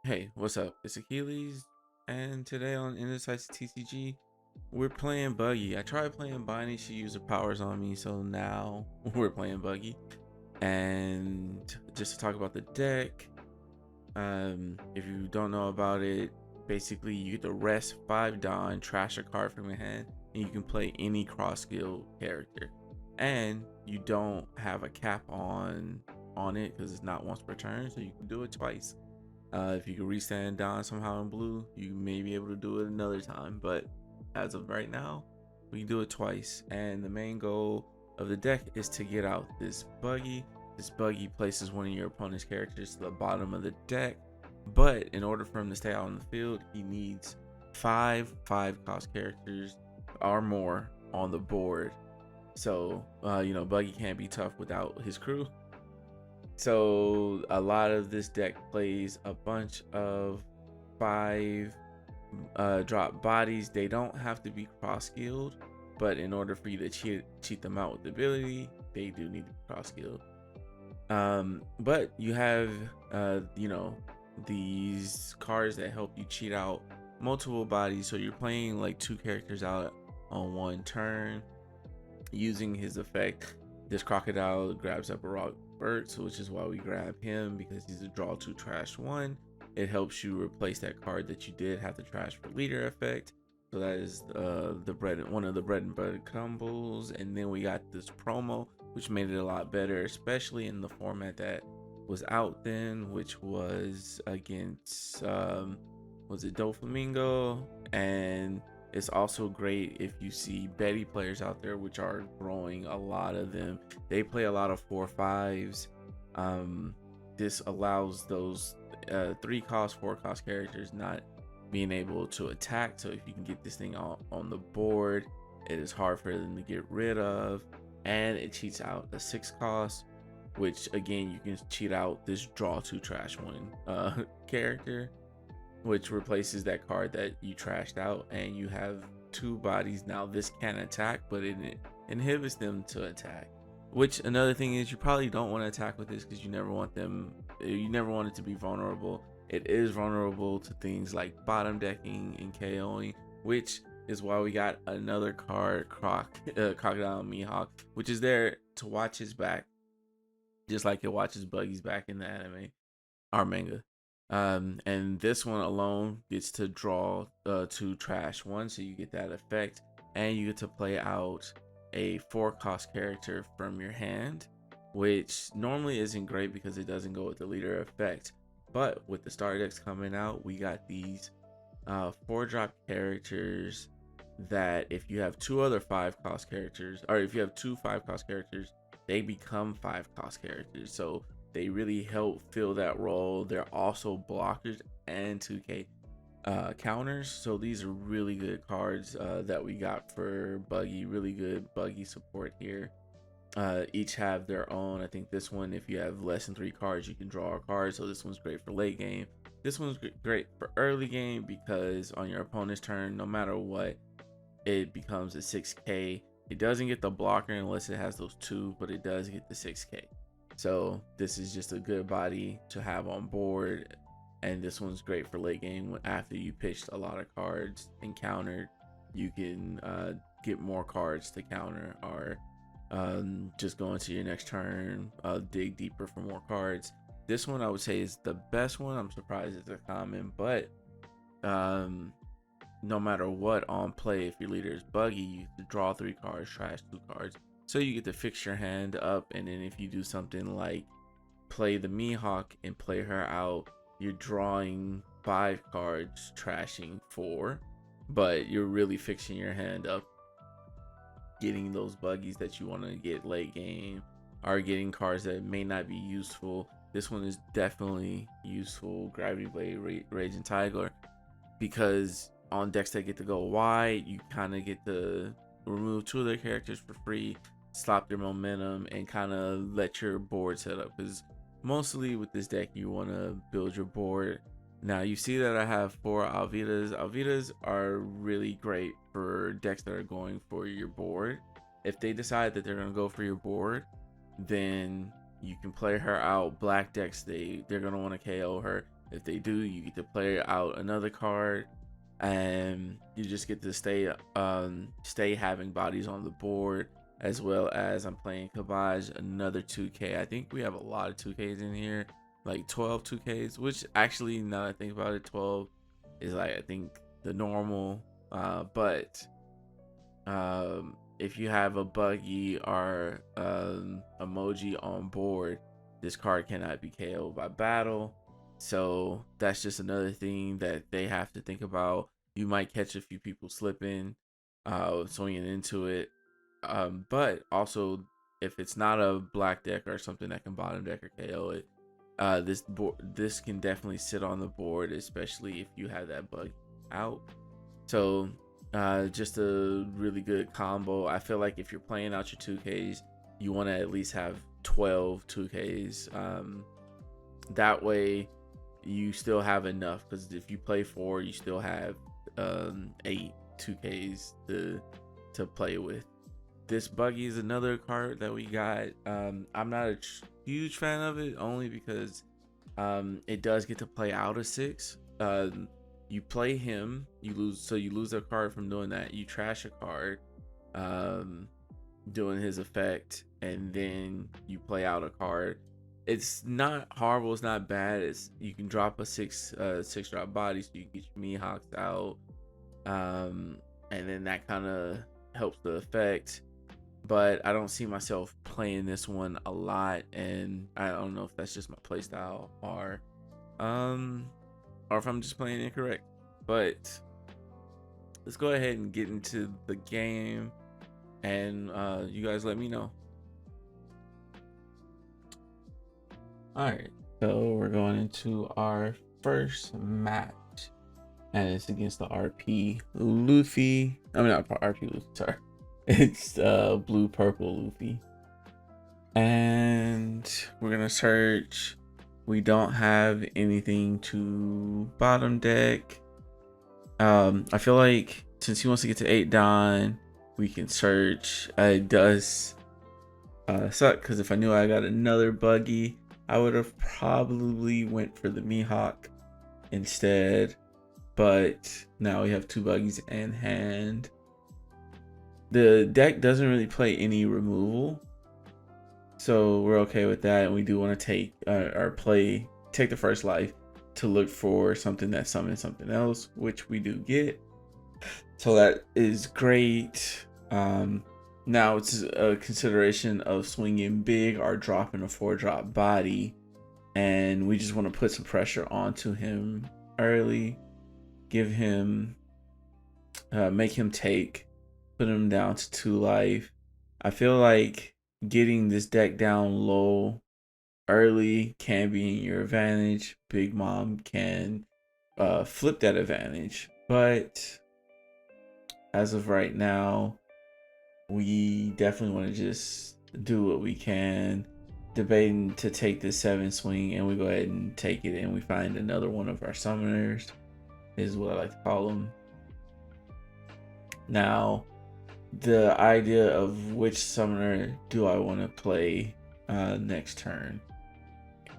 Hey, what's up? It's Achilles, and today on Indecisive TCG, we're playing Buggy. I tried playing Bonney, she used her powers on me, so now we're playing Buggy. And just to talk about the deck, if you don't know about it, basically you get to rest 5 Dawn, trash a card from your hand, and you can play any cross skill character. And you don't have a cap on it because it's not once per turn, so you can do it twice. If you can restand down somehow in blue, you may be able to do it another time. But as of right now, we can do it twice. And the main goal of the deck is to get out this Buggy. This Buggy places one of your opponent's characters to the bottom of the deck. But in order for him to stay out on the field, he needs 5 cost characters or more on the board. So, Buggy can't be tough without his crew. So a lot of this deck plays a bunch of 5 drop bodies. They don't have to be cross skilled, but in order for you to cheat them out with ability, they do need to be cross skilled. But you have these cards that help you cheat out multiple bodies. So you're playing like 2 characters out on one turn using his effect. This crocodile grabs up a rock Bert, which is why we grab him, because he's a draw 2 trash 1. It helps you replace that card that you did have to trash for leader effect. So that is one of the bread and butter combos. And then we got this promo, which made it a lot better, especially in the format that was out then, which was against was it Doflamingo. And it's also great if you see Betty players out there, which are growing, a lot of them. They play a lot of 4/5s. This allows those 3 cost, 4 cost characters not being able to attack. So if you can get this thing on the board, it is hard for them to get rid of. And it cheats out a 6 cost, which again, you can cheat out this draw 2 trash 1 character, which replaces that card that you trashed out, and you have 2 bodies. Now this can attack, but it inhibits them to attack. Which, another thing is, you probably don't want to attack with this because you never want it to be vulnerable. It is vulnerable to things like bottom decking and KOing, which is why we got another card, Crocodile Mihawk, which is there to watch his back, just like it watches Buggy's back in the anime or manga. And this one alone gets to draw 2 trash 1, so you get that effect, and you get to play out a 4 cost character from your hand, which normally isn't great because it doesn't go with the leader effect. But with the starter decks coming out, we got these 4-drop characters that if you have 2 other 5-cost characters, or if you have 2 5-cost characters, they become 5-cost characters. So they really help fill that role. They're also blockers and 2K counters. So these are really good cards that we got for Buggy. Really good Buggy support here. Each have their own. I think this one, if you have less than 3 cards, you can draw a card. So this one's great for late game. This one's great for early game because on your opponent's turn, no matter what, it becomes a 6K. It doesn't get the blocker unless it has those 2, but it does get the 6K. So this is just a good body to have on board, and this one's great for late game. After you pitched a lot of cards and countered, you can get more cards to counter, or just go into your next turn, dig deeper for more cards. This one I would say is the best one. I'm surprised it's a common, but no matter what on play, if your leader is Buggy, you can draw 3 cards, trash 2 cards. So you get to fix your hand up, and then if you do something like play the Mihawk and play her out, you're drawing 5 cards, trashing 4, but you're really fixing your hand up, getting those Buggies that you want to get late game, or getting cards that may not be useful. This one is definitely useful, Gravity Blade, Raging Tiger, because on decks that get to go wide, you kind of get to remove 2 of their characters for free, stop their momentum, and kind of let your board set up. Because mostly with this deck, you want to build your board. Now you see that I have 4 Alvitas. Alvitas are really great for decks that are going for your board. If they decide that they're going to go for your board, then you can play her out. Black decks, they're going to want to KO her. If they do, you get to play out another card, and you just get to stay having bodies on the board, as well as I'm playing Kabaj, another 2K. I think we have a lot of 2Ks in here, like 12 2Ks, which actually, now that I think about it, 12 is like, I think, the normal. But if you have a Buggy or emoji on board, this card cannot be KO'd by battle. So that's just another thing that they have to think about. You might catch a few people slipping, swinging into it. But also, if it's not a black deck or something that can bottom deck or KO it, this can definitely sit on the board, especially if you have that bug out. So just a really good combo. I feel like if you're playing out your 2Ks, you want to at least have 12 2Ks. That way you still have enough, because if you play 4, you still have 8 2Ks to play with. This Buggy is another card that we got. I'm not a huge fan of it, only because it does get to play out a 6. You play him, you lose, so you lose a card from doing that. You trash a card doing his effect, and then you play out a card. It's not horrible, it's not bad. You can drop a 6 drop body, so you get your Mihawks out, and then that kind of helps the effect. But I don't see myself playing this one a lot, and I don't know if that's just my playstyle or if I'm just playing incorrect. But let's go ahead and get into the game, and you guys let me know. All right, so we're going into our first match, and it's against the RP Luffy. I mean, not RP Luffy, sorry. It's blue purple Luffy, and we're gonna search. We don't have anything to bottom deck. I feel like since he wants to get to 8 Don, we can search. It does suck, because if I knew I got another Buggy, I would have probably went for the Mihawk instead. But now we have 2 Buggies in hand. The deck doesn't really play any removal, so we're okay with that. And we do want to take take the first life to look for something that summons something else, which we do get. So that is great. Now it's a consideration of swinging big or dropping a 4-drop body, and we just want to put some pressure onto him early, give him, make him take, put him down to 2 life. I feel like getting this deck down low early can be in your advantage. Big Mom can flip that advantage, but as of right now, we definitely want to just do what we can. Debating to take this 7 swing, and we go ahead and take it, and we find another one of our summoners, is what I like to call them. Now, the idea of which summoner do I want to play next turn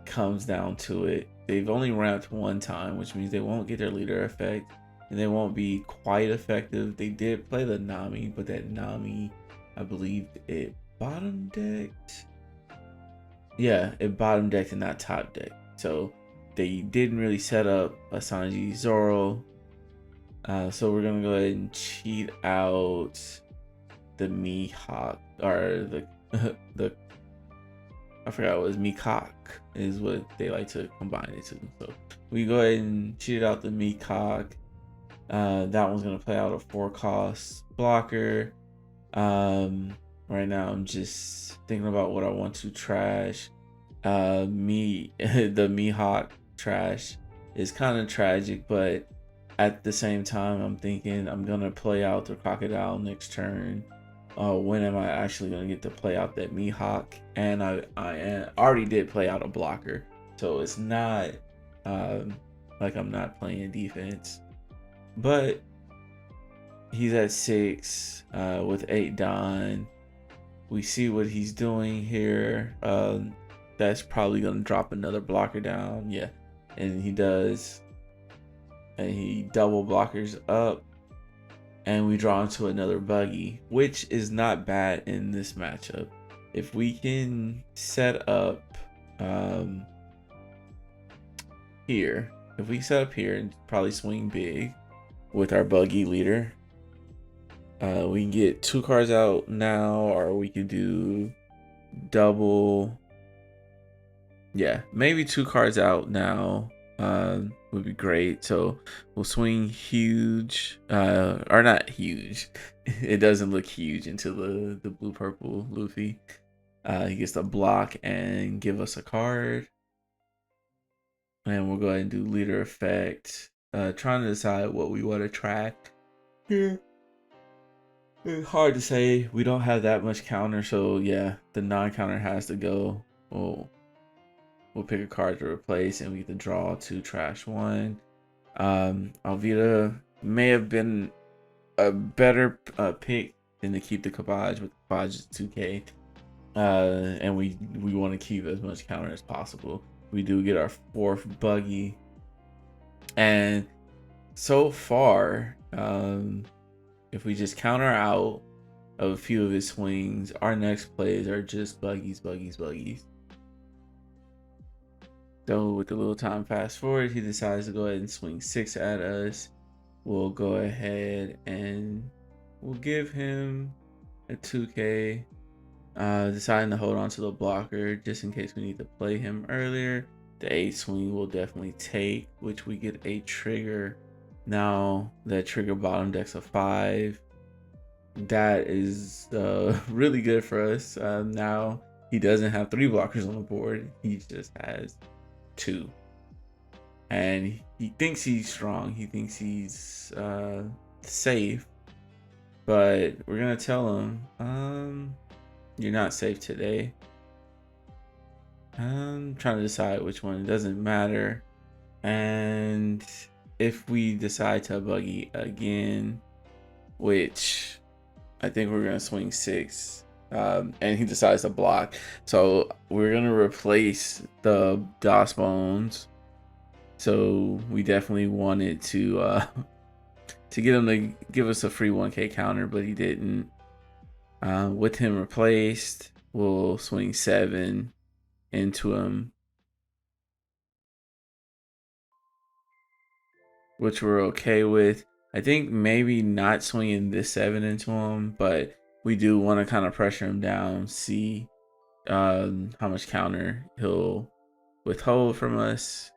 comes down to it. They've only ramped 1 time, which means they won't get their leader effect, and they won't be quite effective. They did play the Nami, but that Nami, I believe it bottom decked. Yeah, it bottom decked and not top decked. So they didn't really set up a Sanji Zoro. So we're gonna go ahead and cheat out the Mihawk, or the I forgot what it was. Mihawk is what they like to combine it to. So we go ahead and cheat out the Mihawk. That one's gonna play out a 4-cost blocker. Right now I'm just thinking about what I want to trash. The Mihawk trash is kind of tragic, but at the same time I'm thinking I'm gonna play out the crocodile next turn. When am I actually gonna get to play out that Mihawk? And I already did play out a blocker, so it's not like I'm not playing defense. But he's at 6 with 8 Don. We see what he's doing here. That's probably gonna drop another blocker down. Yeah, and he does, and he double blockers up, and we draw into another Buggy, which is not bad in this matchup. If we can set up here, if we set up here and probably swing big with our Buggy leader, we can get 2 cards out now, or we could do double. Yeah, maybe 2 cards out now would be great. So we'll swing huge, or not huge. It doesn't look huge until the blue purple Luffy. He gets to block and give us a card. And we'll go ahead and do leader effect. Trying to decide what we want to track here. It's hard to say. We don't have that much counter, so yeah, the non-counter has to go. We'll pick a card to replace, and we get to draw 2, trash 1. Alvida may have been a better pick than to keep the Kabaj, but the Kabaj is 2k. And we want to keep as much counter as possible. We do get our 4th Buggy, and so far, if we just counter out of a few of his swings, our next plays are just Buggies. So with the little time fast forward, he decides to go ahead and swing 6 at us. We'll go ahead and we'll give him a 2k. Deciding to hold on to the blocker just in case we need to play him earlier. The 8 swing will definitely take, which we get a trigger. Now that trigger bottom decks a 5. That is really good for us. Now he doesn't have 3 blockers on the board. He just has 2. And he thinks he's strong. He thinks he's safe. But we're going to tell him, you're not safe today. I'm trying to decide which one. It doesn't matter. And if we decide to Buggy again, which I think we're going to swing 6, and he decides to block. So we're going to replace the DOS bones. So we definitely wanted to get him to give us a free 1k counter, but he didn't. With him replaced, we'll swing 7 into him, which we're okay with. I think maybe not swinging this 7 into him, but we do want to kind of pressure him down, see how much counter he'll withhold from us.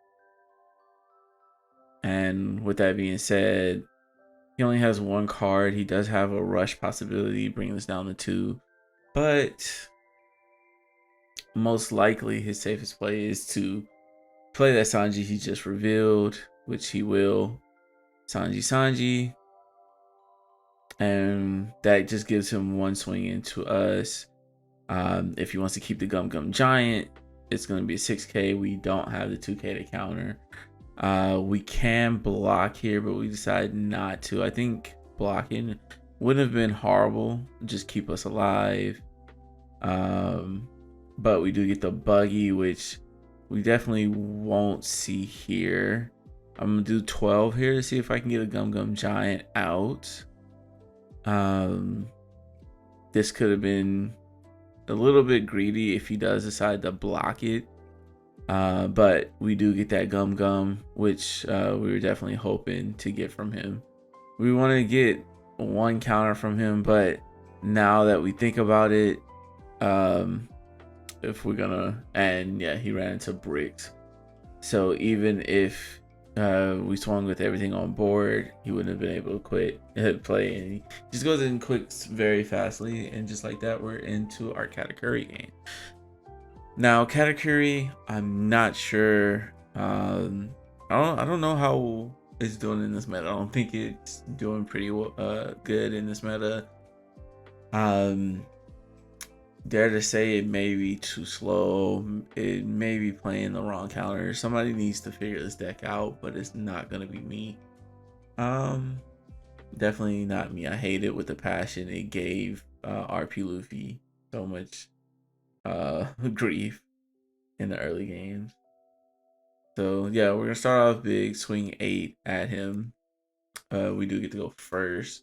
And with that being said, he only has 1 card. He does have a rush possibility, bringing us down to 2. But most likely his safest play is to play that Sanji he just revealed, which he will. Sanji. And that just gives him 1 swing into us. If he wants to keep the Gum Giant, it's going to be a 6k. We don't have the 2k to counter. We can block here, but we decided not to. I think blocking wouldn't have been horrible, just keep us alive. But we do get the Buggy, which we definitely won't see here. I'm gonna do 12 here to see if I can get a Gum Giant out. This could have been a little bit greedy if he does decide to block it. But we do get that Gum, which we were definitely hoping to get from him. We want to get 1 counter from him, but now that we think about it, if we're gonna, and yeah, he ran into bricks. So even if we swung with everything on board, he wouldn't have been able to play, and he just goes and quits very fastly, and just like that, we're into our Katakuri game. Now Katakuri, I'm not sure. I don't know how it's doing in this meta. I don't think it's doing pretty good in this meta. Dare to say it may be too slow. It may be playing the wrong counter. Somebody needs to figure this deck out, but it's not gonna be me. Definitely not me. I hate it with a passion. It gave RP Luffy so much grief in the early games. So yeah, we're gonna start off big, swing 8 at him. We do get to go first.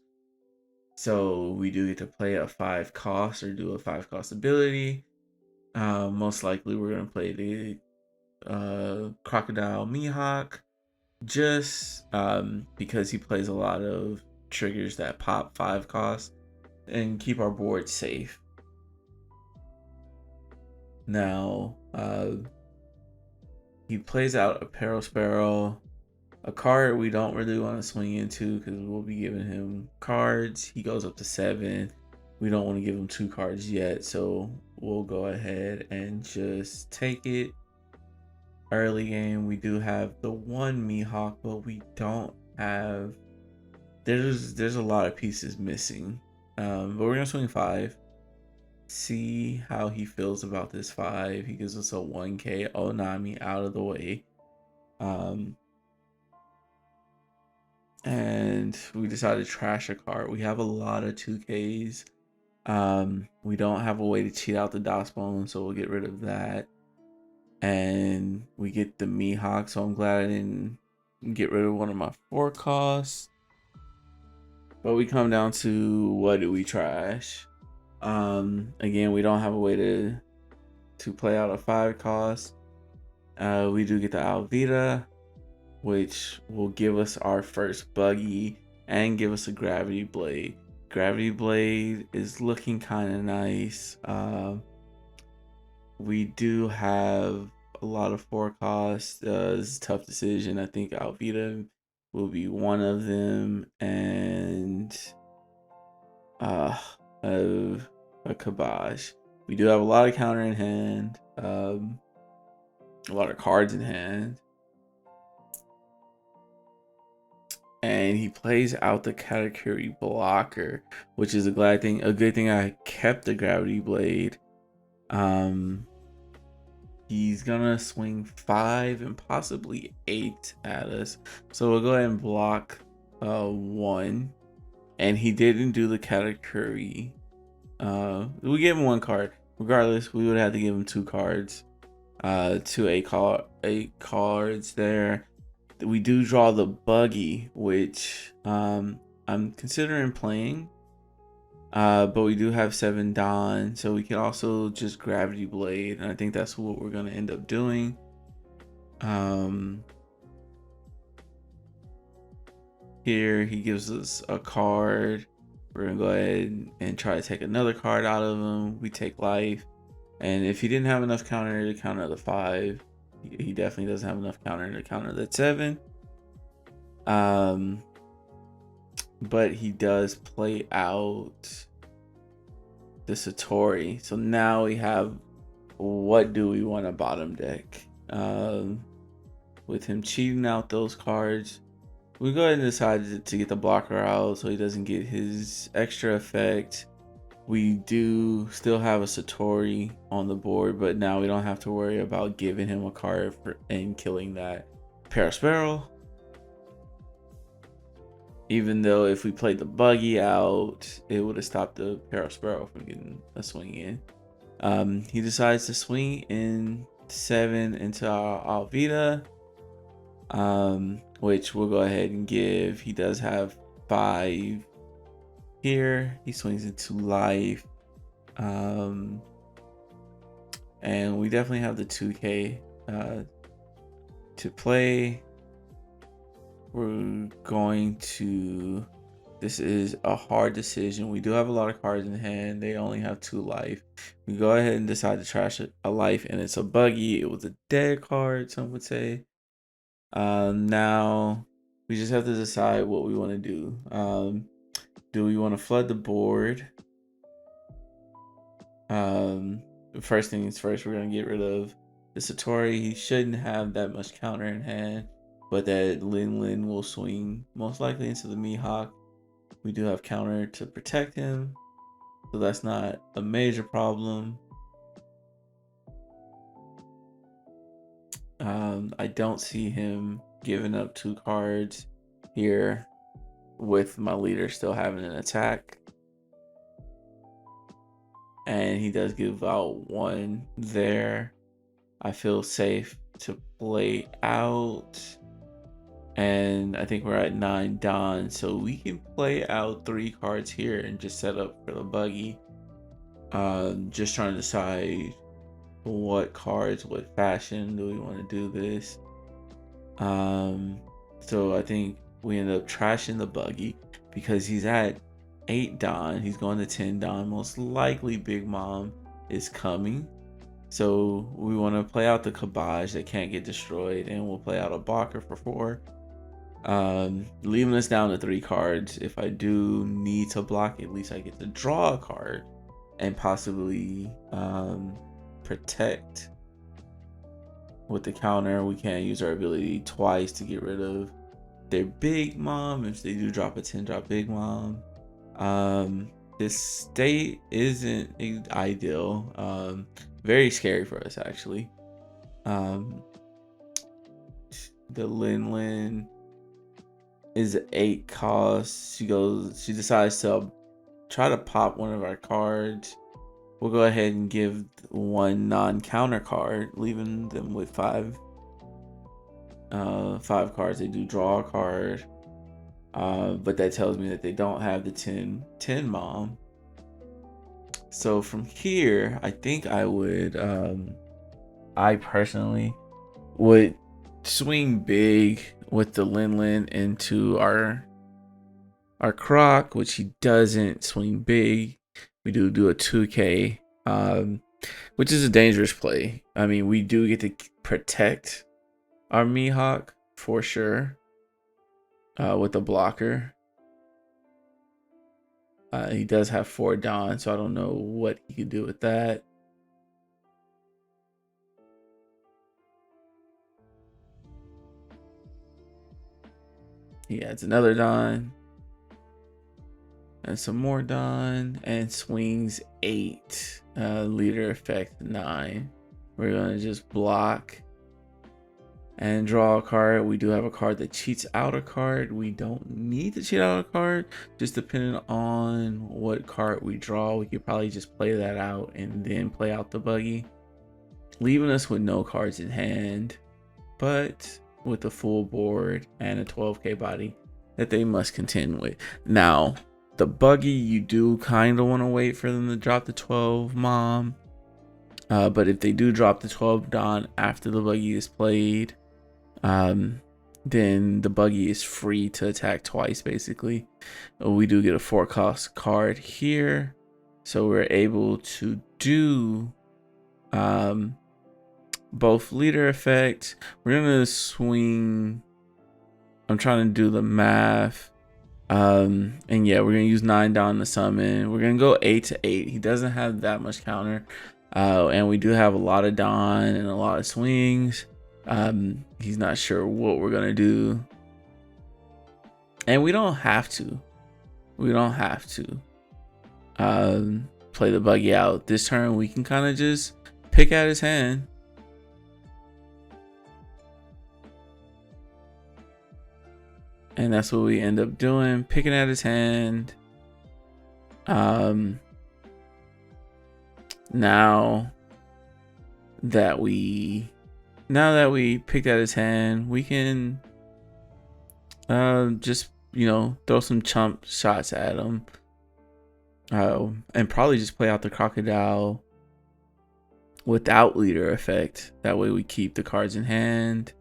So we do get to play a 5 cost or do a 5 cost ability. Most likely we're gonna play the Crocodile Mihawk, just because he plays a lot of triggers that pop 5 costs and keep our board safe. Now, he plays out a Peril Sparrow, a card we don't really want to swing into because we'll be giving him cards. He goes up to 7. We don't want to give him 2 cards yet, so we'll go ahead and just take it. Early game, we do have the 1 Mihawk, but we don't have. There's a lot of pieces missing, but we're gonna swing 5. See how he feels about this 5. He gives us a 1k Onami out of the way. And we decided to trash a card. We have a lot of 2Ks. We don't have a way to cheat out the DOSBone, so we'll get rid of that. And we get the Mihawk, so I'm glad I didn't get rid of one of my 4 costs. But we come down to, what do we trash? Again, we don't have a way to play out a 5 cost. We do get the Alvita, which will give us our first Buggy and give us a Gravity Blade. Gravity Blade is looking kind of nice. We do have a lot of 4 costs. It's a tough decision. I think Alvita will be one of them, and a Kabosh. We do have a lot of counter in hand, a lot of cards in hand. And he plays out the Katakuri blocker, which is a good thing I kept the Gravity Blade. He's gonna swing 5 and possibly 8 at us. So we'll go ahead and block 1. And he didn't do the Katakuri. We gave him 1 card. Regardless, we would have to give him 2 cards. 8 cards there. We do draw the Buggy, which I'm considering playing. But we do have 7 Dawn, so we can also just Gravity Blade, and I think that's what we're gonna end up doing. Here he gives us a card. We're gonna go ahead and try to take another card out of him. We take life, and if he didn't have enough counter to counter the 5, he definitely doesn't have enough counter to counter the 7. But he does play out the Satori. So now we have, what do we want to bottom deck? With him cheating out those cards, we go ahead and decide to get the blocker out so he doesn't get his extra effect. We do still have a Satori on the board, but now we don't have to worry about giving him a card and killing that Parasparrow. Even though if we played the Buggy out, it would have stopped the Parasparrow from getting a swing in. He decides to swing in 7 into our Alvita, which we'll go ahead and give. He does have 5 here. He swings into life. And we definitely have the 2K to play. We're going to, this is a hard decision. We do have a lot of cards in hand. They only have 2 life. We go ahead and decide to trash a life, and it's a Buggy. It was a dead card, some would say. Now we just have to decide what we want to do. Do we want to flood the board? First things first, we're going to get rid of the Satori. He shouldn't have that much counter in hand, but that Lin will swing most likely into the Mihawk. We do have counter to protect him, so that's not a major problem. I don't see him giving up 2 cards here with my leader still having an attack. And he does give out 1 there. I feel safe to play out, and I think we're at 9 Don, so we can play out 3 cards here and just set up for the Buggy. Just trying to decide what cards, what fashion do we want to do this. So I think we end up trashing the Buggy because he's at 8 Don. He's going to 10 Don. Most likely Big Mom is coming. So we want to play out the Cabbage that can't get destroyed, and we'll play out a blocker for 4. Leaving us down to 3 cards. If I do need to block, at least I get to draw a card and possibly protect with the counter. We can't use our ability twice to get rid of their Big Mom. If they do drop a 10 drop Big Mom, this state isn't ideal. Very scary for us, actually. The Lin is 8 cost. She decides to try to pop one of our cards. We'll go ahead and give 1 non-counter card, leaving them with 5 cards. They do draw a card, but that tells me that they don't have the 10 Mom. So from here, I think I would, I personally would swing big with the Lin into our Croc, which he doesn't swing big. We do a 2K, which is a dangerous play. I mean, we do get to protect our Mihawk for sure with the blocker. He does have 4 Don, so I don't know what he could do with that. He adds another Don. And some more Don. And swings 8. Leader effect 9. We're going to just block and draw a card. We do have a card that cheats out a card. We don't need to cheat out a card. Just depending on what card we draw, we could probably just play that out and then play out the Buggy, leaving us with no cards in hand, but with a full board and a 12k body that they must contend with. Now, the Buggy, you do kind of want to wait for them to drop the 12 Mom. But if they do drop the 12 Don after the Buggy is played, then the Buggy is free to attack twice, basically. We do get a 4 cost card here, so we're able to do both leader effect. We're gonna swing, I'm trying to do the math, and yeah, we're gonna use 9 Don to summon. We're gonna go 8 to 8. He doesn't have that much counter, and we do have a lot of Don and a lot of swings. He's not sure what we're gonna do, and we don't have to play the Buggy out this turn. We can kind of just pick at his hand. And that's what we end up doing, picking at his hand. Now that we picked at his hand, we can just, throw some chump shots at him, and probably just play out the crocodile without leader effect. That way we keep the cards in hand,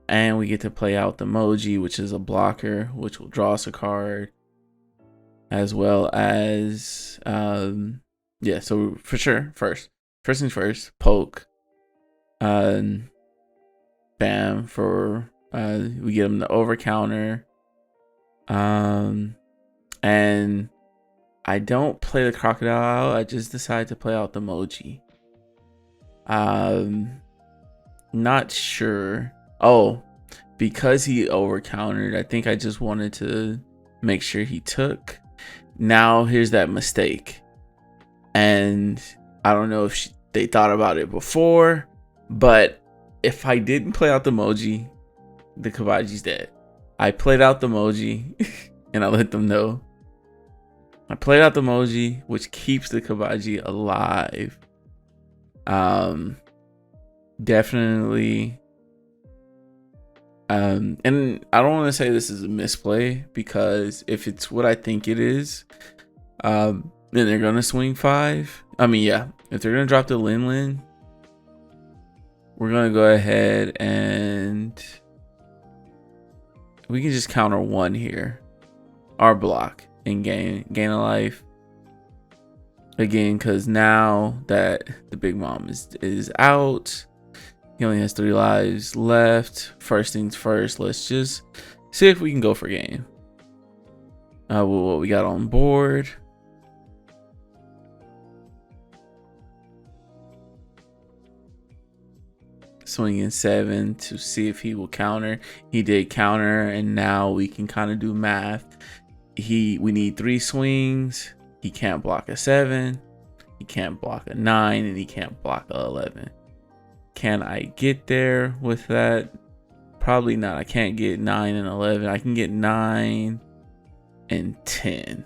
and we get to play out the emoji, which is a blocker, which will draw us a card, as well as yeah. So for sure, first things first, poke. Bam, for we get him the over counter. And I don't play the crocodile out. I just decide to play out the emoji. Not sure. Oh, because he over countered, I think I just wanted to make sure he took. Now here's that mistake, and I don't know if they thought about it before, but if I didn't play out the emoji, the Kabaji's dead. I played out the emoji and I let them know. I played out the emoji, which keeps the Kabaji alive. Definitely And I don't want to say this is a misplay, because if it's what I think it is, then they're gonna swing 5. I mean, yeah, if they're gonna drop the Lin, we're gonna go ahead and we can just counter 1 here, our block, and gain a life again, because now that the big mom is out, he only has 3 lives left. First things first, let's just see if we can go for game. What we got on board. Swinging 7 to see if he will counter. He did counter, and now we can kind of do math. We need 3 swings. He can't block a 7. He can't block a 9, and he can't block a 11. Can I get there with that? Probably not. I can't get 9 and 11. I can get 9 and 10,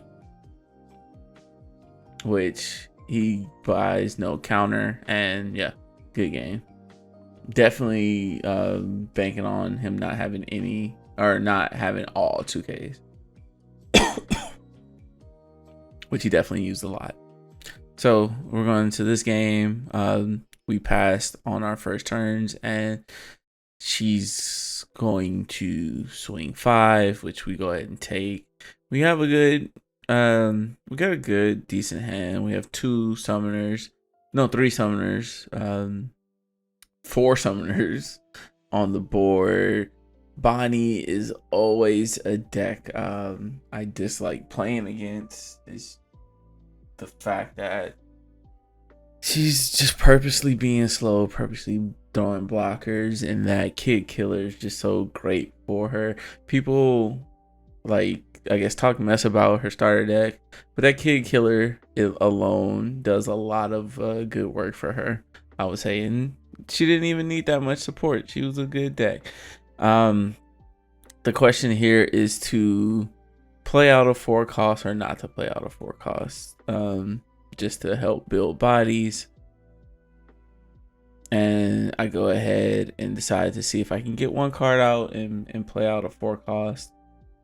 which he buys no counter, and yeah, good game. Definitely banking on him not having any, or not having all 2Ks, which he definitely used a lot. So we're going to this game. We passed on our first turns, and she's going to swing 5, which we go ahead and take. We have a good, we got a good, decent hand. We have 2 summoners, no, 3 summoners, 4 summoners on the board. Bonney is always a deck I dislike playing against. Is the fact that she's just purposely being slow, purposely throwing blockers, and that Kid Killer is just so great for her. People, like, I guess, talk mess about her starter deck, but that Kid Killer alone does a lot of good work for her, I would say. And she didn't even need that much support. She was a good deck. The question here is to play out a 4 cost or not to play out a 4 cost, just to help build bodies. And I go ahead and decide to see if I can get 1 card out and play out a 4 cost.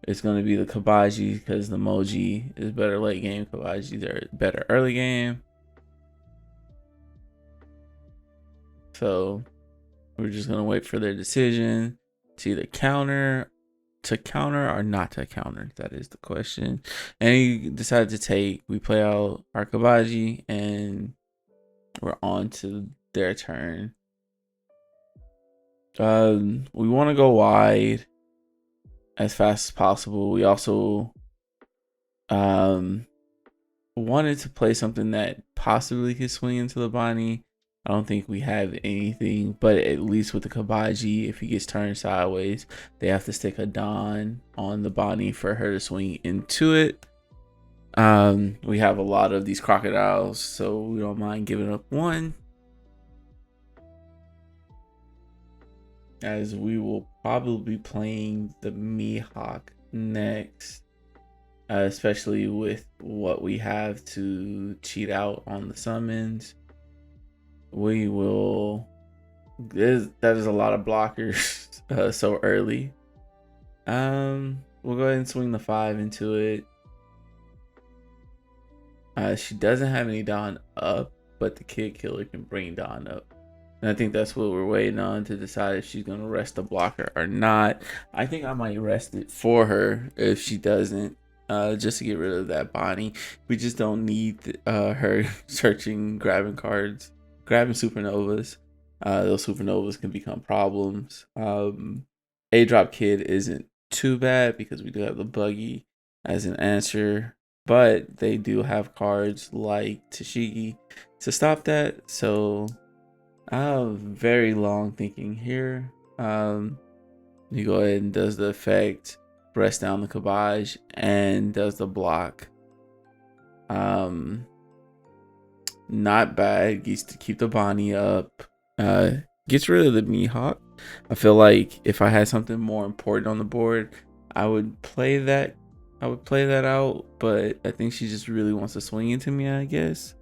It's going to be the Kabaji, because the Moji is better late game. Kabaji's are better early game. So we're just going to wait for their decision to either counter or not to counter. That is the question. And he decided to take. We play out our Kabaji, and we're on to their turn. We want to go wide as fast as possible. We also wanted to play something that possibly could swing into the Bonney. I don't think we have anything, but at least with the Kabaji, if he gets turned sideways, they have to stick a Don on the Bonney for her to swing into it. We have a lot of these crocodiles, so we don't mind giving up 1. As we will probably be playing the Mihawk next, especially with what we have to cheat out on the summons. We will, that is a lot of blockers so early. We'll go ahead and swing the 5 into it. She doesn't have any Don up, but the Kid Killer can bring Don up. And I think that's what we're waiting on to decide if she's going to rest the blocker or not. I think I might rest it for her if she doesn't, just to get rid of that Bonney. We just don't need her searching, grabbing cards, grabbing supernovas. Those supernovas can become problems. A-Drop Kid isn't too bad because we do have the Buggy as an answer, but they do have cards like Tashigi to stop that. So very long thinking here. You go ahead and does the effect, press down the Kabaj, and does the block. Not bad. Gets to keep the Bonney up. Gets rid of the Mihawk. I feel like if I had something more important on the board, I would play that. I would play that out, but I think she just really wants to swing into me, I guess.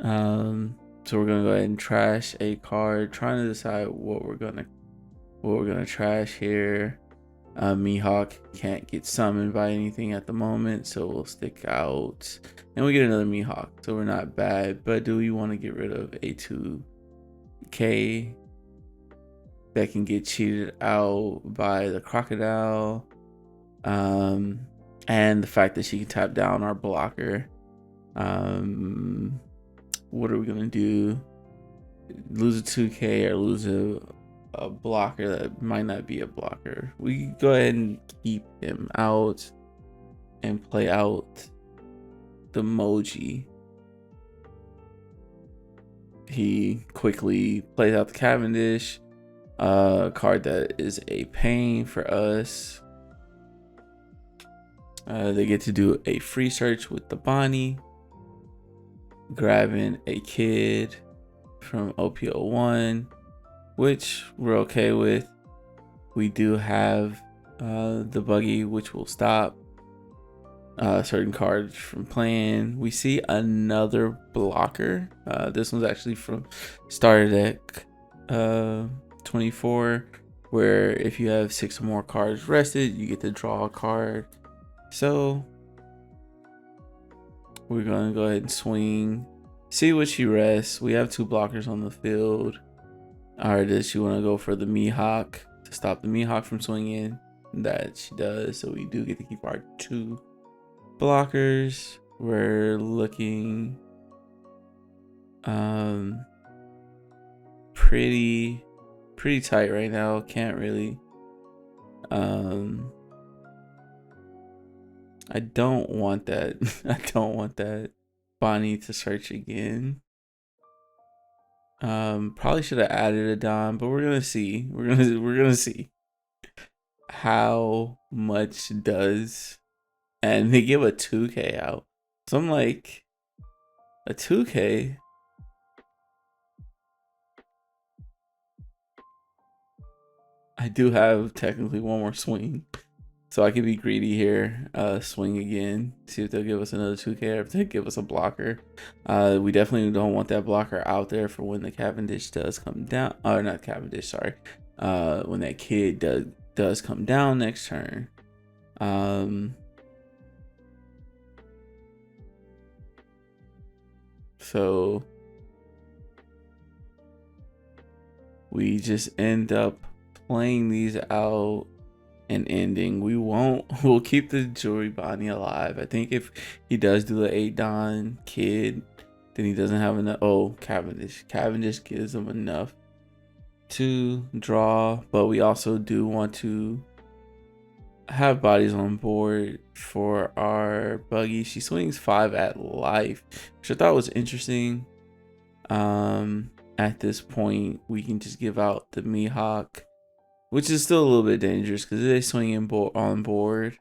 So we're gonna go ahead and trash a card, trying to decide what we're gonna what we're gonna trash here. Mihawk can't get summoned by anything at the moment, so we'll stick out. And we get another Mihawk, so we're not bad. But do we want to get rid of a 2K that can get cheated out by the crocodile? And the fact that she can tap down our blocker. What are we gonna do? Lose a 2K or lose a blocker that might not be a blocker. We go ahead and keep him out and play out the Moji. He quickly plays out the Cavendish, card that is a pain for us. They get to do a free search with the Bonney, grabbing a kid from OPO1, which we're okay with. We do have the Buggy, which will stop certain cards from playing. We see another blocker. This one's actually from starter deck 24, where if you have 6 or more cards rested, you get to draw a card. So we're gonna go ahead and swing, see what she rests. We have 2 blockers on the field. Or does she want to go for the Mihawk to stop the Mihawk from swinging? That she does, so we do get to keep our 2 blockers. We're looking pretty tight right now. Can't really I don't want that. I don't want that Bonney to search again. Probably should have added a Don, but we're gonna see. We're gonna see how much does. And they give a 2K out. So I'm like, a 2K. I do have technically one more swing. So I could be greedy here, swing again, see if they'll give us another 2K or if they give us a blocker. We definitely don't want that blocker out there for when the Cavendish does come down. Or not Cavendish, sorry. When that kid does come down next turn. So we just end up playing these out and ending. We'll keep the Jewelry Bonney alive. I think if he does do the 8 Don kid, then he doesn't have enough. Oh, Cavendish gives him enough to draw, but we also do want to have bodies on board for our Buggy. She swings 5 at life, which I thought was interesting. At this point, we can just give out the Mihawk, which is still a little bit dangerous because if they swing on board,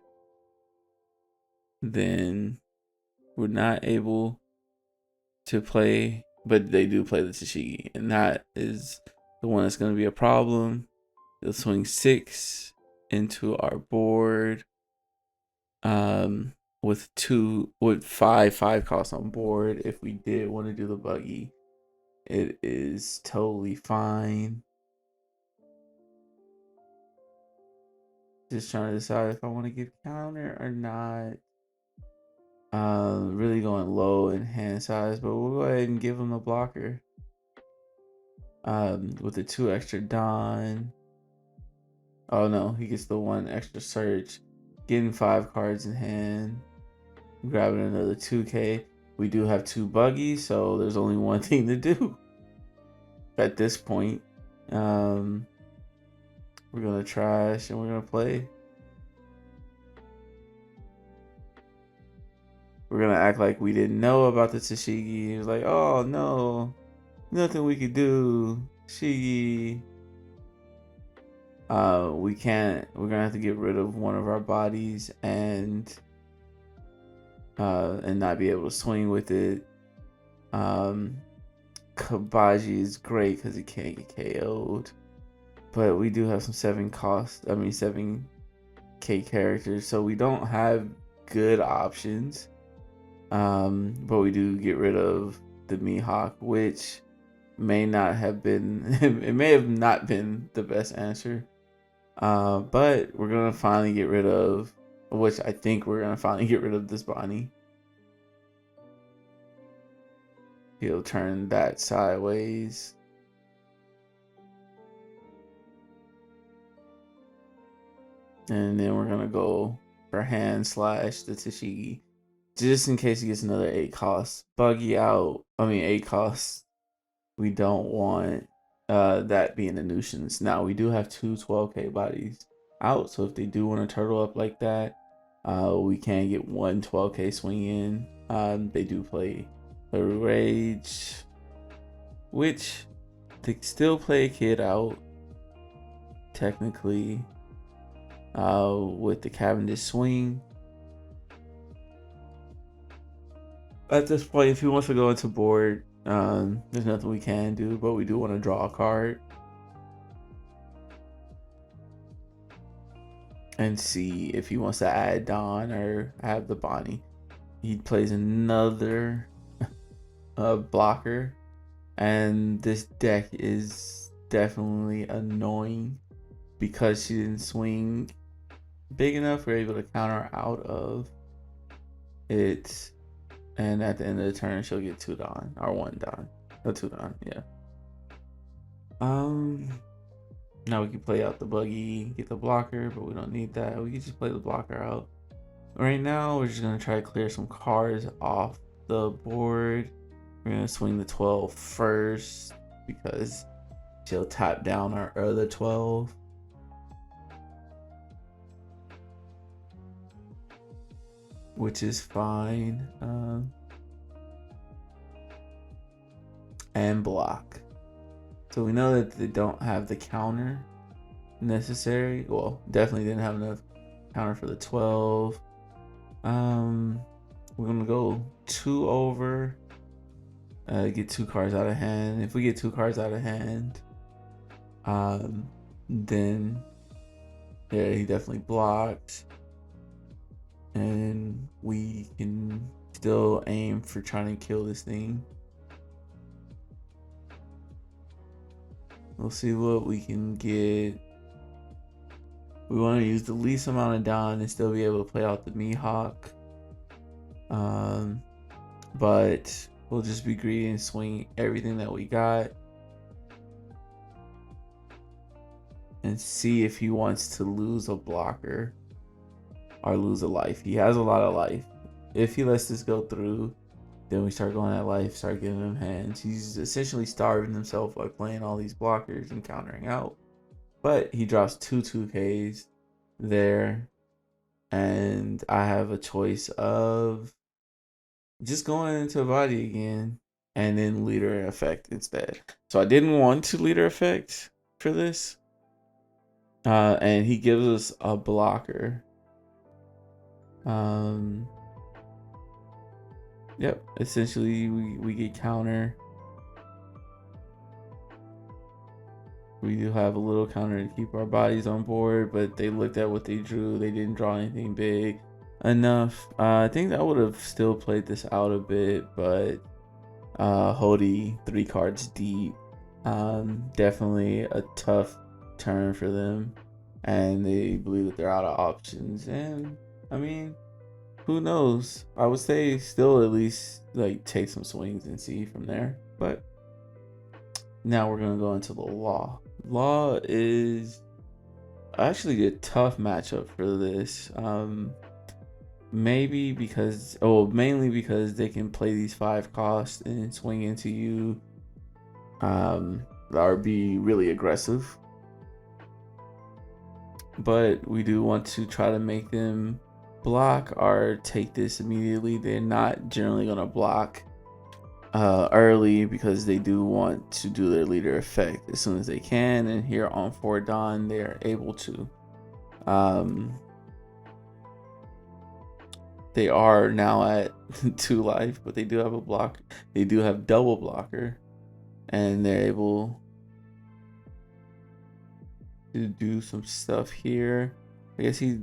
then we're not able to play. But they do play the Tashigi, and that is the one that's going to be a problem. They'll swing 6 into our board, with 5 costs on board. If we did want to do the Buggy, it is totally fine. Just trying to decide if I want to give counter or not. Really going low in hand size, but we'll go ahead and give him a blocker. With the 2 extra Don. Oh no, he gets the 1 extra search. Getting 5 cards in hand. Grabbing another 2K. We do have 2 Buggies, so there's only one thing to do at this point. We're gonna trash and we're gonna play. We're gonna act like we didn't know about the Tashigi. It was like, oh no, nothing we could do. Shigi. We can't. We're gonna have to get rid of one of our bodies and not be able to swing with it. Kabaji is great because he can't get KO'd. But we do have some 7K characters, so we don't have good options. But we do get rid of the Mihawk, which may not have been it may have not been the best answer. But we're gonna finally get rid of, which I think we're gonna finally get rid of this Bonney. He'll turn that sideways. And then we're gonna go for hand slash the Tashigi. Just in case he gets another 8 cost. Buggy out. 8 costs. We don't want that being the nuisance. Now we do have two 12k bodies out, so if they do want to turtle up like that, we can get one 12k swing in. They do play a rage, which they still play a kid out technically with the Cavendish swing. At this point, if he wants to go into board, there's nothing we can do, but we do want to draw a card and see if he wants to add Don or have the Bonney. He plays another blocker, and this deck is definitely annoying because she didn't swing big enough. We're able to counter out of it. And at the end of the turn, she'll get 2 Don or 1 Don. Or 2 Don, yeah. Now we can play out the Buggy, get the blocker, but we don't need that. We can just play the blocker out. Right now, we're just gonna try to clear some cards off the board. We're gonna swing the 12 first because she'll tap down our other 12. Which is fine. And block. So we know that they don't have the counter necessary. Well, definitely didn't have enough counter for the 12. We're gonna go 2 over. Get 2 cards out of hand. If we get 2 cards out of hand, then yeah, he definitely blocked. And we can still aim for trying to kill this thing. We'll see what we can get. We want to use the least amount of Don and still be able to play out the Mihawk. But we'll just be greedy and swing everything that we got. And see if he wants to lose a blocker. Or lose a life. He has a lot of life. If he lets this go through, then we start going at life, start giving him hands. He's essentially starving himself by playing all these blockers and countering out. But he drops 2 2Ks there. And I have a choice of just going into a body again and then leader effect instead. So I didn't want to leader effect for this. And he gives us a blocker. Yep, essentially we get counter. We do have a little counter to keep our bodies on board, but they looked at what they drew. They didn't draw anything big enough. I think I would have still played this out a bit, but Hody 3 cards deep. Definitely a tough turn for them, and they believe that they're out of options. And I mean, who knows? I would say still at least like take some swings and see from there. But now we're gonna go into the law. Law is actually a tough matchup for this. Maybe because, mainly because they can play these 5 costs and swing into you, or be really aggressive. But we do want to try to make them block or take this immediately. They're not generally going to block early because they do want to do their leader effect as soon as they can, and here on 4 Dawn they're able to. They are now at 2 life, but they do have a block. They do have double blocker, and they're able to do some stuff here. I guess he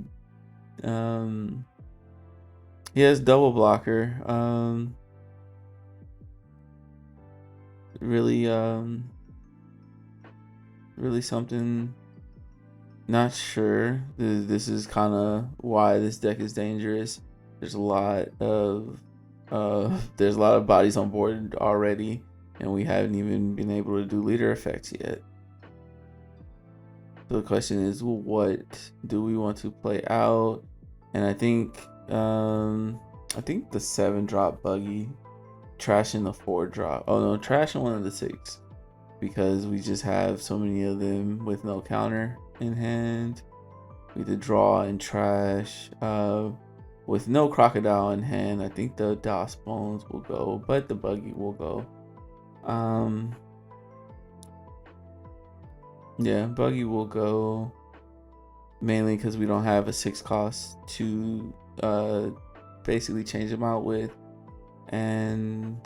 has double blocker. Really something Not sure. This is kind of why this deck is dangerous. There's a lot of there's a lot of bodies on board already, and we haven't even been able to do leader effects yet. So the question is, what do we want to play out? And I think the 7-drop Buggy, trashing the 4-drop. Oh no, trashing one of the 6, because we just have so many of them with no counter in hand. We did draw and trash. With no crocodile in hand, I think the DOS bones will go, but the Buggy will go. Yeah, Buggy will go, mainly because we don't have a 6 cost to basically change them out with, and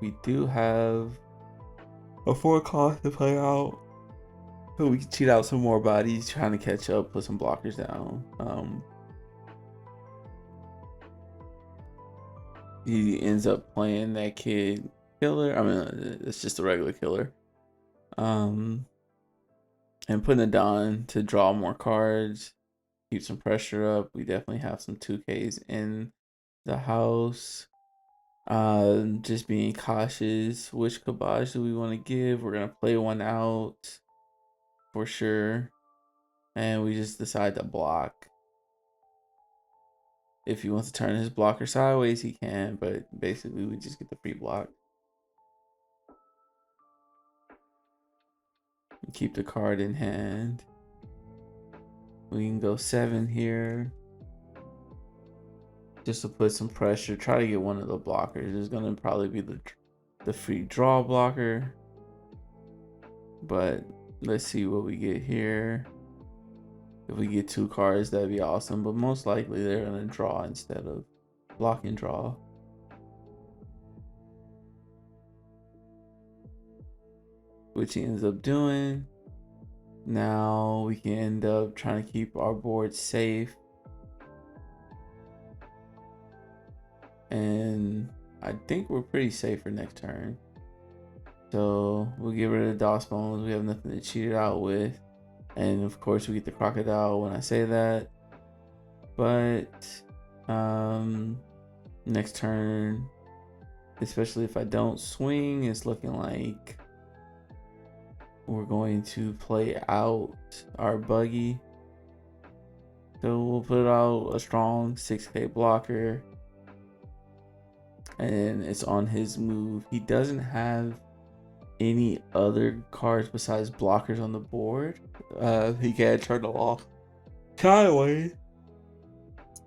we do have a 4 cost to play out, so we can cheat out some more bodies, trying to catch up, put some blockers down. He ends up playing that kid killer. I mean, it's just a regular killer. And putting it down to draw more cards, keep some pressure up. We definitely have some 2Ks in the house. Just being cautious. Which Kabaj do we want to give? We're gonna play one out for sure, and we just decide to block. If he wants to turn his blocker sideways, he can, but basically we just get the free block. Keep the card in hand. We can go 7 here, just to put some pressure. Try to get one of the blockers. It's gonna probably be the free draw blocker, but let's see what we get here. If we get 2 cards, that'd be awesome, but most likely they're gonna draw instead of block and draw. Which he ends up doing. Now we can end up trying to keep our board safe, and I think we're pretty safe for next turn. So we'll get rid of the DOS bones. We have nothing to cheat it out with, and of course we get the crocodile when I say that. But next turn, especially if I don't swing, it's looking like we're going to play out our Buggy. So we'll put out a strong 6K blocker, and it's on his move. He doesn't have any other cards besides blockers on the board. He can turn them off sideways,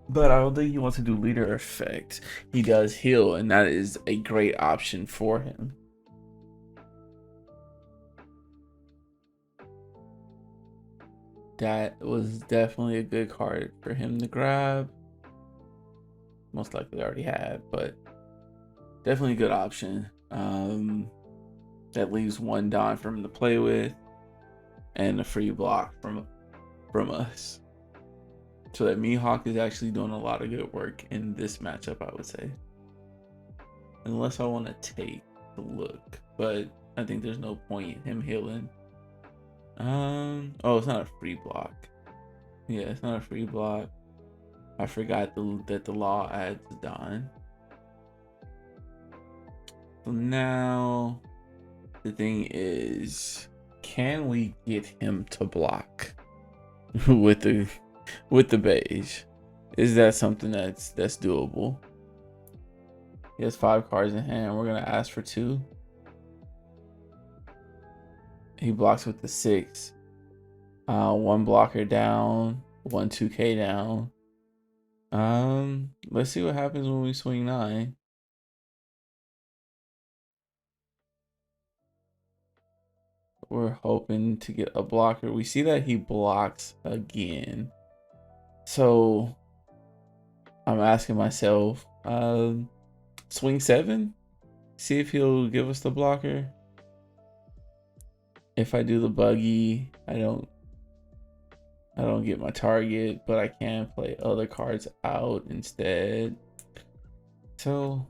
but I don't think he wants to do leader effect. He does heal, and that is a great option for him. That was definitely a good card for him to grab. Most likely already had, but definitely a good option. That leaves 1 Don for him to play with, and a free block from us. So that Mihawk is actually doing a lot of good work in this matchup, I would say. Unless I want to take a look, but I think there's no point in him healing. Oh, it's not a free block. Yeah, it's not a free block. I forgot that the law adds Don. So now the thing is, can we get him to block with the beige? Is that something that's doable? He has 5 cards in hand. We're gonna ask for 2. He blocks with the 6. 1 blocker down, 1 2K down. Let's see what happens when we swing 9. We're hoping to get a blocker. We see that he blocks again. So I'm asking myself, swing 7? See if he'll give us the blocker. If I do the Buggy, I don't get my target, but I can play other cards out instead. So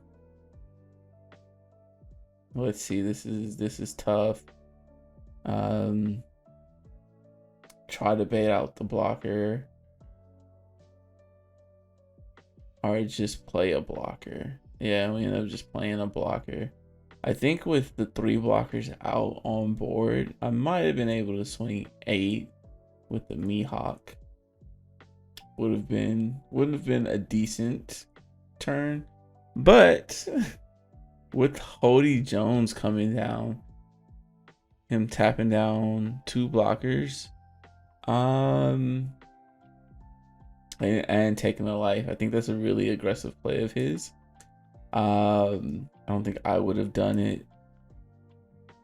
let's see. This is tough. try to bait out the blocker, or just play a blocker. Yeah, we end up just playing a blocker. I think with the 3 blockers out on board, I might have been able to swing 8 with the Mihawk. Would have been a decent turn, but with Hody Jones coming down, him tapping down 2 blockers, and taking a life, I think that's a really aggressive play of his. I don't think I would have done it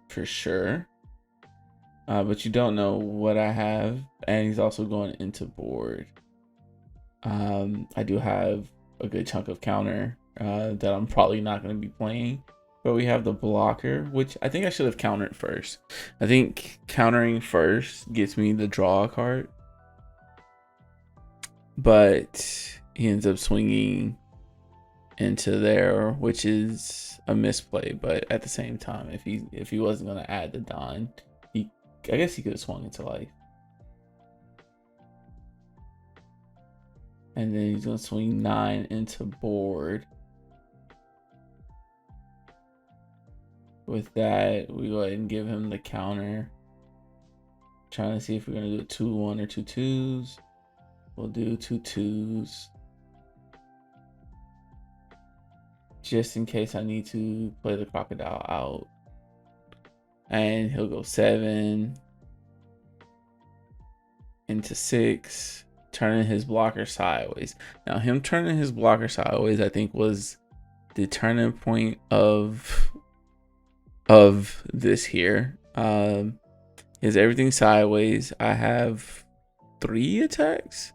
for sure, but you don't know what I have, and he's also going into board. I do have a good chunk of counter that I'm probably not going to be playing, but we have the blocker, which I think I should have countered first. I think countering first gets me the draw card, but he ends up swinging into there, which is a misplay. But at the same time, if he wasn't going to add the Don, I guess he could have swung into life. And then he's going to swing 9 into board. With that, we go ahead and give him the counter. Trying to see if we're going to do a 2-1 or 2 2s. We'll do 2 2s. Just in case I need to play the crocodile out. And he'll go 7 into 6. Turning his blocker sideways. Now him turning his blocker sideways, I think, was the turning point of this here. Is everything sideways? I have 3 attacks,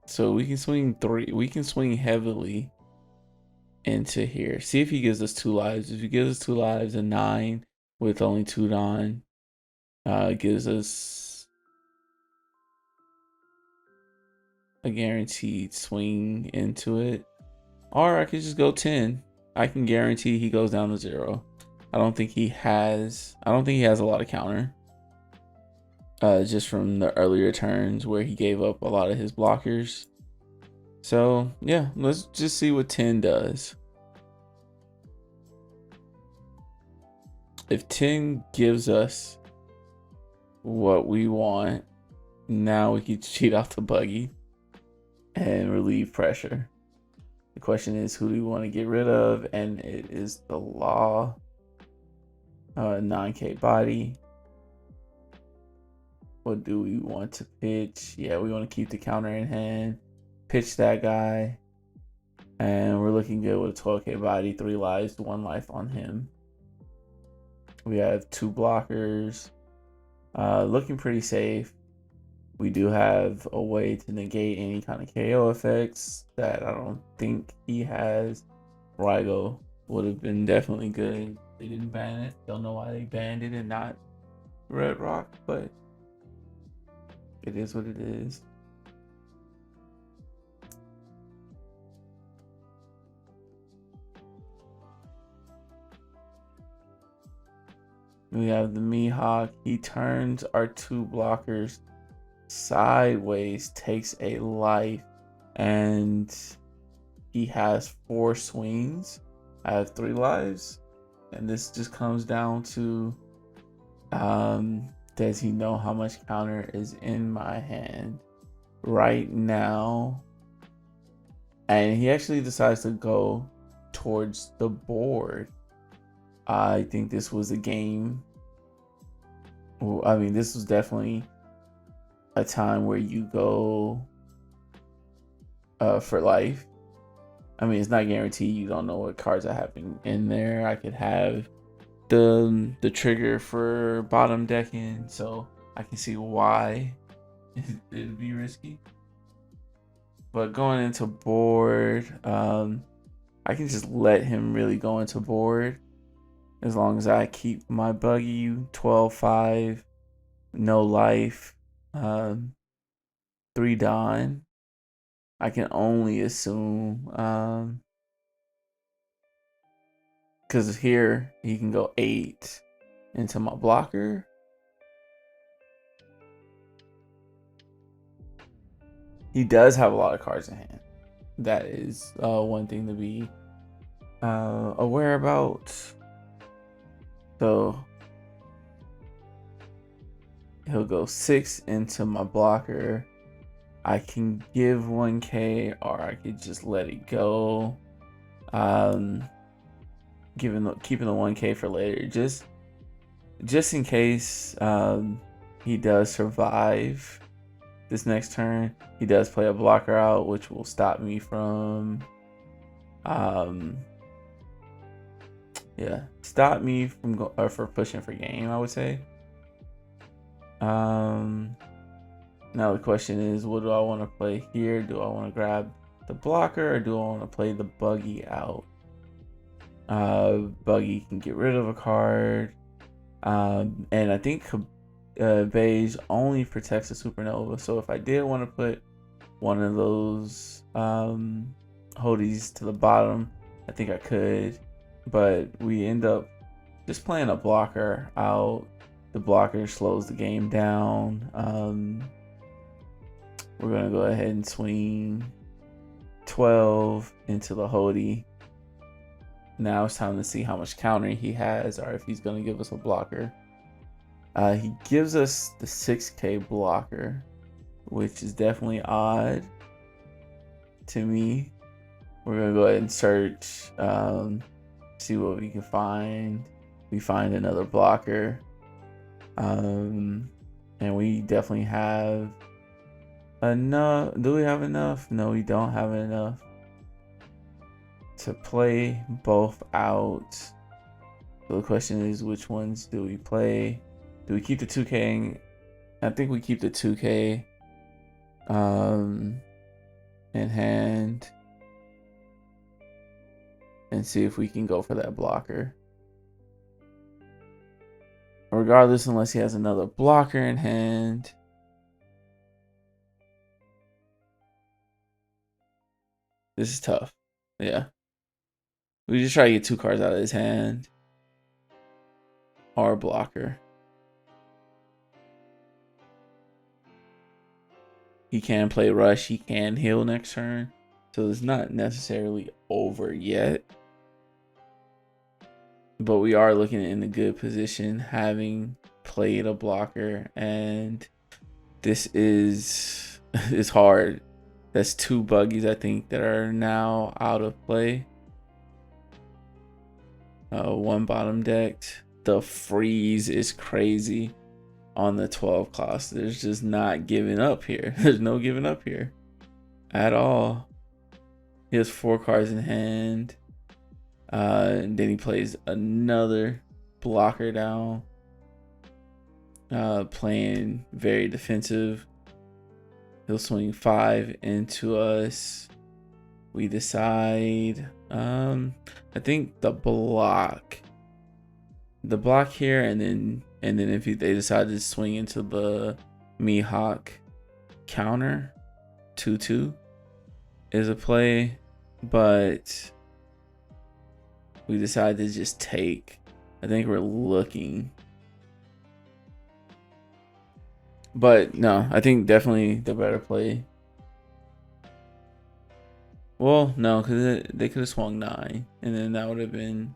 so we can swing 3. We can swing heavily into here. See if he gives us 2 lives. If he gives us 2 lives, a 9 with only 2 Don gives us a guaranteed swing into it. Or I could just go 10. I can guarantee he goes down to 0. I don't think he has a lot of counter. Just from the earlier turns where he gave up a lot of his blockers. So yeah, let's just see what 10 does. If 10 gives us what we want, now we can cheat out the Buggy and relieve pressure. The question is, who do we want to get rid of? And it is the Law. 9K body. What do we want to pitch? Yeah, we want to keep the counter in hand. Pitch that guy. And we're looking good with a 12K body. 3 lives, 1 life on him. We have 2 blockers. Looking pretty safe. We do have a way to negate any kind of KO effects that I don't think he has. Rygo would have been definitely good. They didn't ban it. Don't know why they banned it and not Red Rock, but it is what it is. We have the Mihawk. He turns our 2 blockers sideways, takes a life, and he has 4 swings. I have 3 lives, and this just comes down to does he know how much counter is in my hand right now? And he actually decides to go towards the board. I think this was a game. I mean, this was definitely a time where you go for life. I mean, it's not guaranteed. You don't know what cards I have in there. I could have the trigger for bottom decking, so I can see why it'd be risky. But going into board, I can just let him really go into board as long as I keep my Buggy 12-5, no life, 3 Don. I can only assume because here he can go 8 into my blocker, he does have a lot of cards in hand. That is one thing to be aware about. So he'll go 6 into my blocker. I can give 1k, or I could just let it go. Keeping the 1k for later, just in case he does survive this next turn. He does play a blocker out, which will stop me from stop me from for pushing for game, I would say. Now the question is, what do I want to play here? Do I want to grab the blocker, or do I want to play the Buggy out? Buggy can get rid of a card, and I think beige only protects a supernova. So if I did want to put one of those holdies to the bottom, I think I could, but we end up just playing a blocker out. The blocker slows the game down. We're gonna go ahead and swing 12 into the holdie. Now it's time to see how much counter he has, or if he's gonna give us a blocker. He gives us the 6k blocker, which is definitely odd to me. We're gonna go ahead and search, see what we can find. We find another blocker, and we definitely have enough. Do we have enough? No, we don't have enough to play both out. So the question is, which ones do we play? Do we keep the 2k? I think we keep the 2k in hand and see if we can go for that blocker. Regardless, unless he has another blocker in hand. This is tough. Yeah. We just try to get 2 cards out of his hand. Or a blocker. He can play rush. He can heal next turn. So it's not necessarily over yet. But we are looking in a good position, having played a blocker. And this is it's hard. That's 2 buggies, I think, that are now out of play. 1 bottom decked. The freeze is crazy on the 12 cost. There's just not giving up here. There's no giving up here at all. He has 4 cards in hand. And then he plays another blocker down. Playing very defensive. He'll swing 5 into us. We decide. I think the block here, and then if they decide to swing into the Mihawk counter 2/2 is a play, but we decide to just take. I think we're looking, but no, I think definitely the better play. Well, no, because they could have swung 9, and then that would have been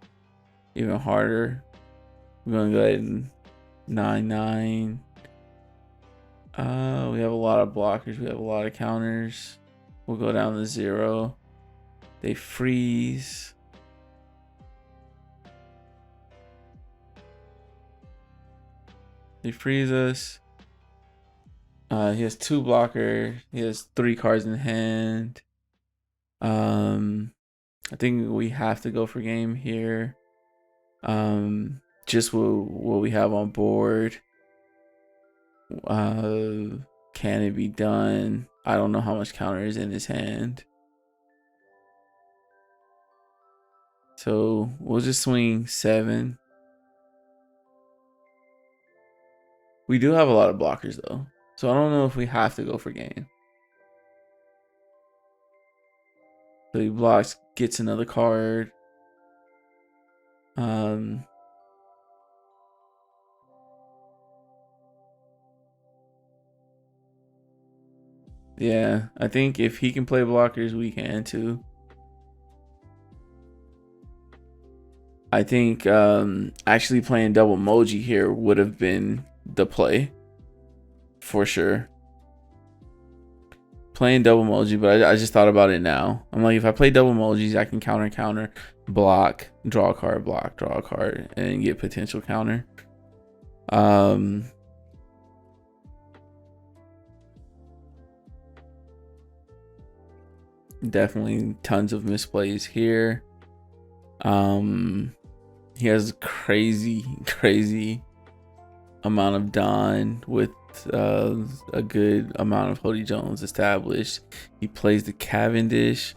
even harder. We're gonna go ahead and 9/9. We have a lot of blockers. We have a lot of counters. We'll go down to 0. They freeze. They freeze us. He has 2 blockers. He has 3 cards in hand. I think we have to go for game here. Just what we have on board. Can it be done? I don't know how much counter is in his hand. So we'll just swing 7. We do have a lot of blockers though, so I don't know if we have to go for game. So he blocks, gets another card. Yeah, I think if he can play blockers, we can too. I think actually playing double Moji here would have been the play for sure. Playing double Moji, but I just thought about it now. I'm like, if I play double Mojis, I can counter, block, draw a card, block, draw a card, and get potential counter. Definitely tons of misplays here. He has crazy amount of Don with a good amount of Hody Jones established. He plays the Cavendish.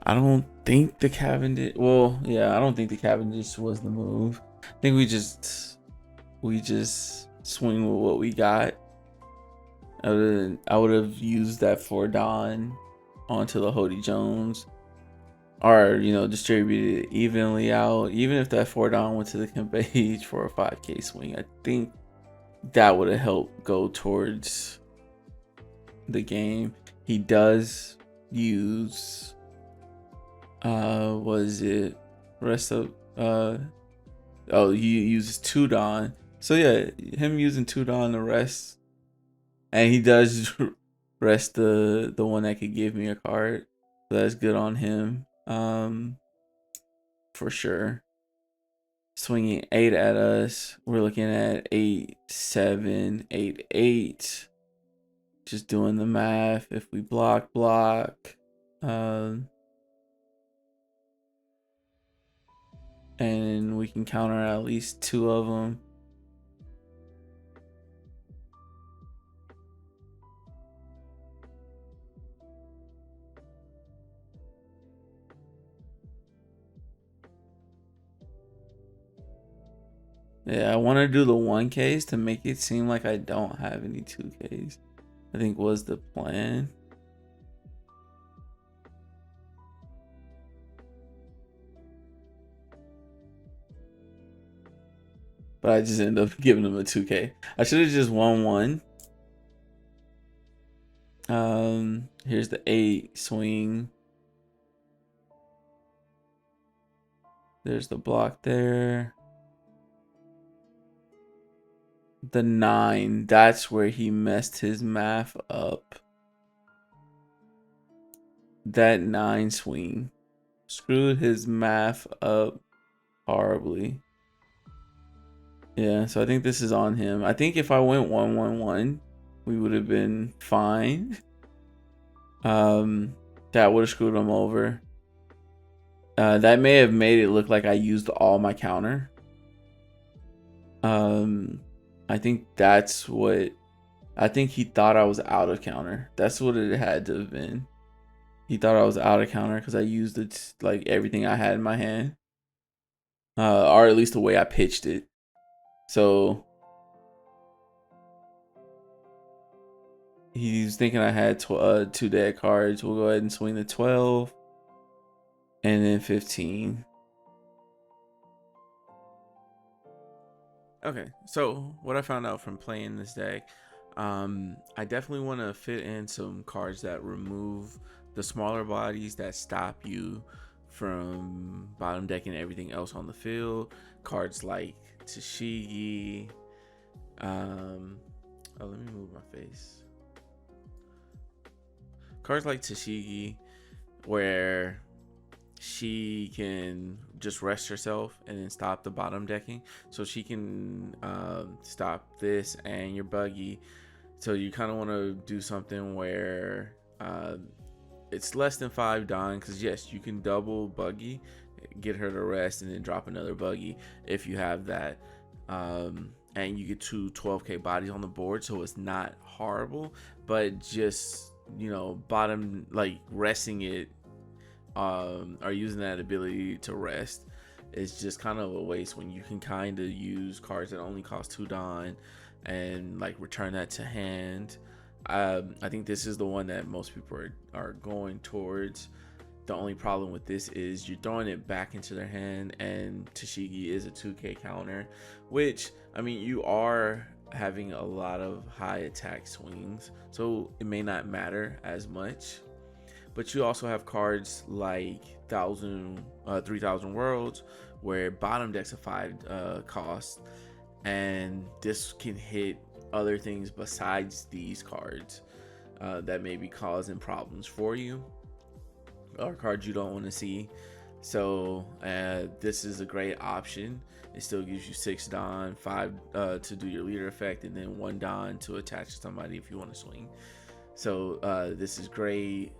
I don't think the Cavendish. Well, yeah, I don't think the Cavendish was the move. I think we just swing with what we got. I would have used that for Don onto the Hody Jones, or distributed it evenly out. Even if that 4 Don went to the Kempage for a 5K swing, I think that would have helped go towards the game. He does use was it rest of oh, he uses 2 Don. So yeah, him using 2 Don the rest, and he does rest the one that could give me a card. So that's good on him. For sure. Swinging 8 at us. We're looking at 8, 7, 8, 8. Just doing the math. If we block, and we can counter at least 2 of them. Yeah, I want to do the 1Ks to make it seem like I don't have any 2Ks. I think was the plan. But I just ended up giving him a 2K. I should have just won 1. Here's the 8 swing. There's the block there. The 9, that's where he messed his math up. That 9 swing screwed his math up horribly. Yeah, so I think this is on him. I think if I went 1-1-1, we would have been fine. That would have screwed him over. That may have made it look like I used all my counter. I think that's what, I think he thought I was out of counter. That's what it had to have been. He thought I was out of counter because I used it like everything I had in my hand, or at least the way I pitched it. So he's thinking I had 2 dead cards. We'll go ahead and swing the 12 and then 15. Okay, so what I found out from playing this deck, I definitely want to fit in some cards that remove the smaller bodies that stop you from bottom decking everything else on the field. Cards like Tashigi. Oh, let me move my face. Cards like Tashigi, where she can just rest herself and then stop the bottom decking, so she can stop this and your Buggy. So you kind of want to do something where it's less than 5 Don, because yes, you can double Buggy, get her to rest, and then drop another Buggy if you have that, and you get 2 12K bodies on the board, so it's not horrible. But just bottom, like resting it, or using that ability to rest, is just kind of a waste when you can kind of use cards that only cost 2 Don and like return that to hand. I think this is the one that most people are going towards. The only problem with this is you're throwing it back into their hand, and Tashigi is a 2K counter, which, I mean, you are having a lot of high attack swings, so it may not matter as much. But you also have cards like 3,000 Worlds, where bottom deck's a 5 cost, and this can hit other things besides these cards that may be causing problems for you, or cards you don't want to see. So this is a great option. It still gives you 6 Don, 5 to do your leader effect, and then 1 Don to attach to somebody if you want to swing. So this is great.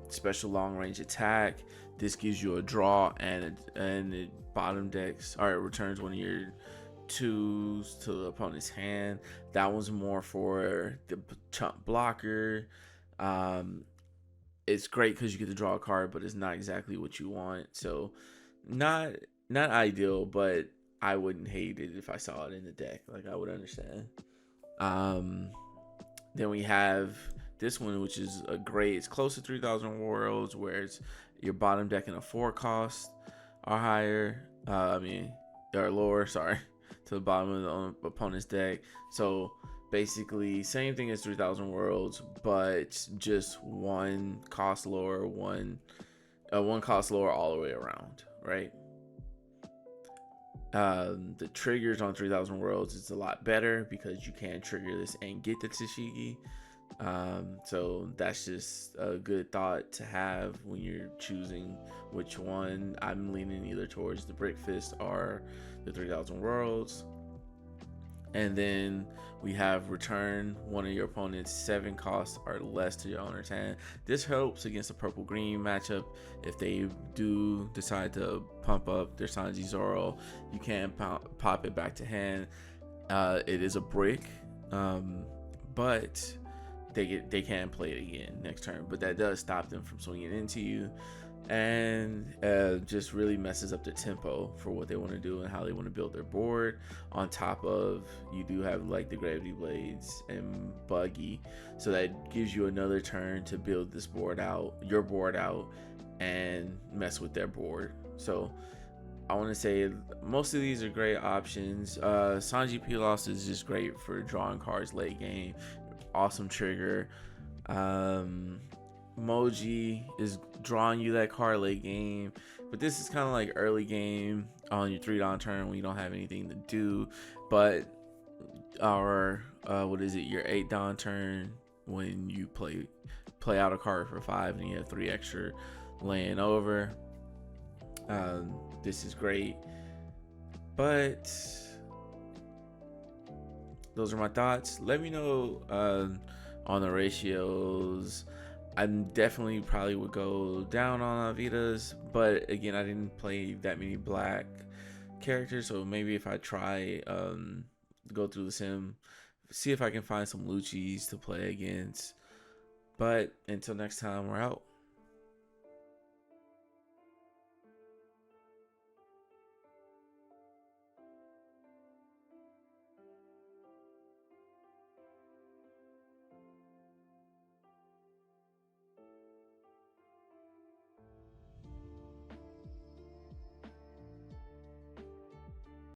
Special long range attack. This gives you a draw, and it bottom decks, or it returns one of your 2s to the opponent's hand. That one's more for the chump blocker. It's great because you get to draw a card, but it's not exactly what you want. So not ideal, but I wouldn't hate it if I saw it in the deck. Like, I would understand. Then we have this one, which is a great. It's close to 3,000 Worlds, where it's your bottom deck in a 4 cost or higher. Or lower. Sorry, to the bottom of the opponent's deck. So basically, same thing as 3,000 Worlds, but just 1 cost lower, one cost lower all the way around, right? The triggers on 3,000 Worlds is a lot better because you can trigger this and get the Tashigi. So that's just a good thought to have when you're choosing which one. I'm leaning either towards the Brick Fist or the 3,000 Worlds. And then we have return one of your opponent's 7 costs or less to your owner's hand. This helps against the purple green matchup. If they do decide to pump up their Sanji Zoro, you can pop it back to hand. It is a brick, but they can play it again next turn. But that does stop them from swinging into you, and just really messes up the tempo for what they want to do and how they want to build their board. On top of, you do have like the Gravity Blades and Buggy, so that gives you another turn to build this board out, your board out, and mess with their board. So I want to say most of these are great options. Sanji Pilos is just great for drawing cards late game. Awesome trigger. Moji is drawing you that card late game, but this is kind of like early game on your 3 Don turn when you don't have anything to do. But our your 8 Don turn, when you play out a card for 5 and you have 3 extra laying over, this is great. But those are my thoughts. Let me know on the ratios. I definitely probably would go down on Avitas, but again, I didn't play that many black characters, so maybe if I try go through the sim, see if I can find some Luccis to play against. But until next time, we're out.